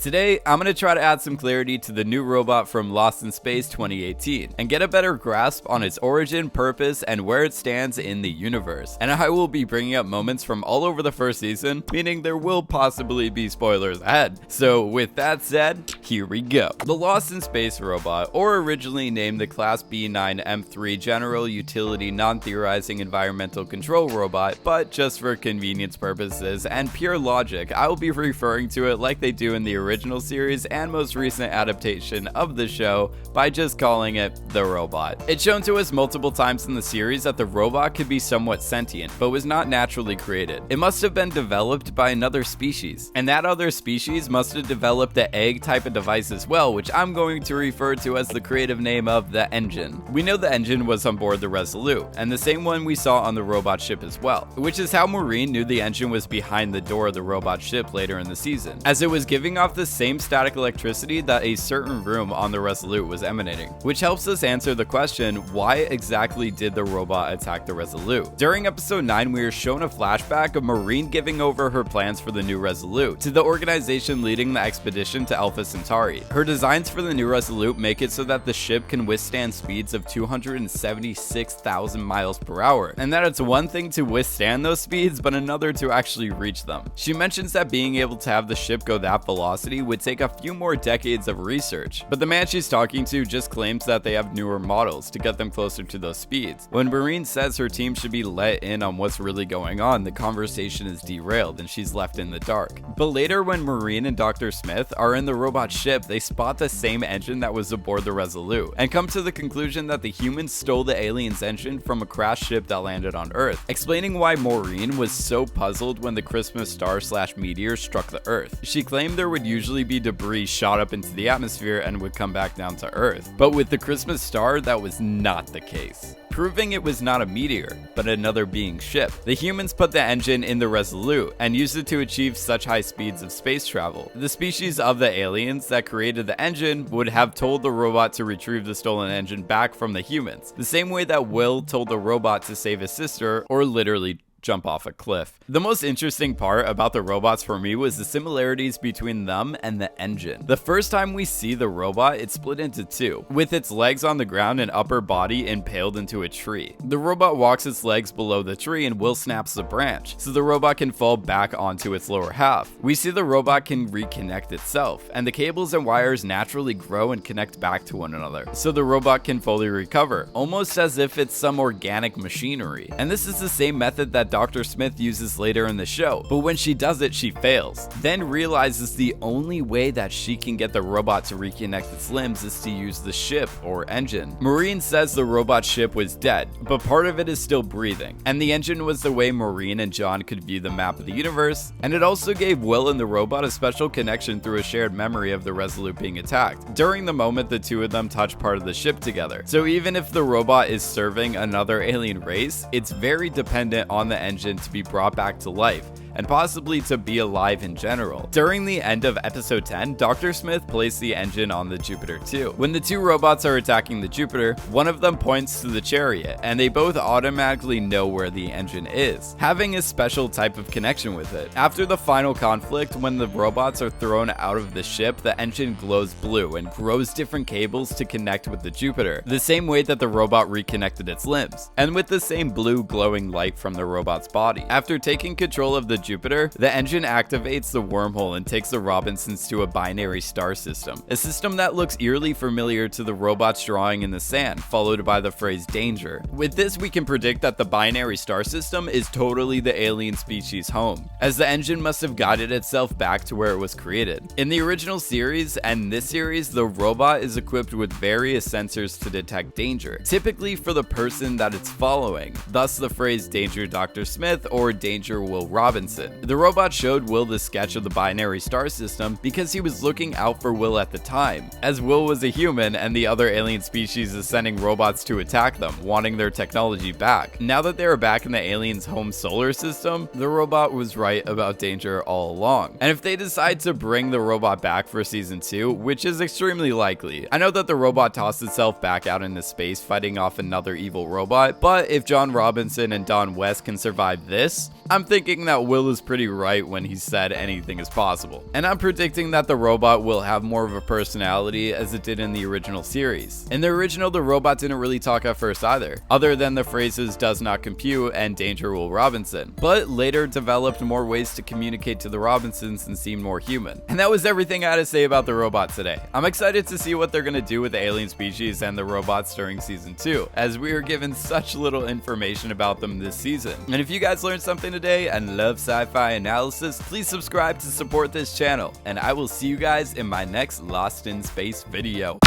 Today, I'm going to try to add some clarity to the new robot from Lost in Space 2018 and get a better grasp on its origin, purpose, and where it stands in the universe. And I will be bringing up moments from all over the first season, meaning there will possibly be spoilers ahead. So with that said, here we go. The Lost in Space robot, or originally named the Class B9M3 General Utility Non-Theorizing Environmental Control Robot, but just for convenience purposes and pure logic, I will be referring to it like they do in the original series and most recent adaptation of the show by just calling it the robot. It's shown to us multiple times in the series that the robot could be somewhat sentient, but was not naturally created. It must have been developed by another species, and that other species must have developed the egg type of device as well, which I'm going to refer to as the creative name of the engine. We know the engine was on board the Resolute, and the same one we saw on the robot ship as well, which is how Maureen knew the engine was behind the door of the robot ship later in the season, as it was giving off the same static electricity that a certain room on the Resolute was emanating, which helps us answer the question, why exactly did the robot attack the Resolute? During episode 9, we are shown a flashback of Maureen giving over her plans for the new Resolute to the organization leading the expedition to Alpha Centauri. Her designs for the new Resolute make it so that the ship can withstand speeds of 276,000 miles per hour, and that it's one thing to withstand those speeds, but another to actually reach them. She mentions that being able to have the ship go that velocity would take a few more decades of research, but the man she's talking to just claims that they have newer models to get them closer to those speeds. When Maureen says her team should be let in on what's really going on, the conversation is derailed and she's left in the dark. But later, when Maureen and Dr. Smith are in the robot ship, they spot the same engine that was aboard the Resolute and come to the conclusion that the humans stole the aliens' engine from a crashed ship that landed on Earth, explaining why Maureen was so puzzled when the Christmas star/meteor struck the Earth. She claimed there would usually be debris shot up into the atmosphere and would come back down to Earth, but with the Christmas star, that was not the case, proving it was not a meteor, but another being ship. The humans put the engine in the Resolute and used it to achieve such high speeds of space travel. The species of the aliens that created the engine would have told the robot to retrieve the stolen engine back from the humans, the same way that Will told the robot to save his sister, or literally jump off a cliff. The most interesting part about the robots for me was the similarities between them and the engine. The first time we see the robot, it's split into two, with its legs on the ground and upper body impaled into a tree. The robot walks its legs below the tree and Will snaps the branch, so the robot can fall back onto its lower half. We see the robot can reconnect itself, and the cables and wires naturally grow and connect back to one another, so the robot can fully recover, almost as if it's some organic machinery. And this is the same method that Dr. Smith uses later in the show, but when she does it, she fails, then realizes the only way that she can get the robot to reconnect its limbs is to use the ship or engine. Maureen says the robot ship was dead, but part of it is still breathing, and the engine was the way Maureen and John could view the map of the universe, and it also gave Will and the robot a special connection through a shared memory of the Resolute being attacked during the moment the two of them touch part of the ship together. So even if the robot is serving another alien race, it's very dependent on the engine to be brought back to life, and possibly to be alive in general. During the end of episode 10, Dr. Smith placed the engine on the Jupiter 2. When the two robots are attacking the Jupiter, one of them points to the chariot, and they both automatically know where the engine is, having a special type of connection with it. After the final conflict, when the robots are thrown out of the ship, the engine glows blue and grows different cables to connect with the Jupiter, the same way that the robot reconnected its limbs, and with the same blue glowing light from the robot's body. After taking control of the Jupiter, the engine activates the wormhole and takes the Robinsons to a binary star system, a system that looks eerily familiar to the robot's drawing in the sand, followed by the phrase danger. With this, we can predict that the binary star system is totally the alien species' home, as the engine must have guided itself back to where it was created. In the original series and this series, the robot is equipped with various sensors to detect danger, typically for the person that it's following, thus the phrase danger Dr. Smith or danger Will Robinson. The robot showed Will the sketch of the binary star system because he was looking out for Will at the time, as Will was a human and the other alien species is sending robots to attack them, wanting their technology back. Now that they are back in the aliens' home solar system, the robot was right about danger all along. And if they decide to bring the robot back for season 2, which is extremely likely, I know that the robot tossed itself back out into space fighting off another evil robot, but if John Robinson and Don West can survive this, I'm thinking that Will Will is pretty right when he said anything is possible. And I'm predicting that the robot will have more of a personality as it did in the original series. In the original, the robot didn't really talk at first either, other than the phrases "does not compute" and "Danger Will Robinson," but later developed more ways to communicate to the Robinsons and seemed more human. And that was everything I had to say about the robot today. I'm excited to see what they're gonna do with the alien species and the robots during season 2, as we are given such little information about them this season. And if you guys learned something today and love sci-fi analysis, please subscribe to support this channel, and I will see you guys in my next Lost in Space video.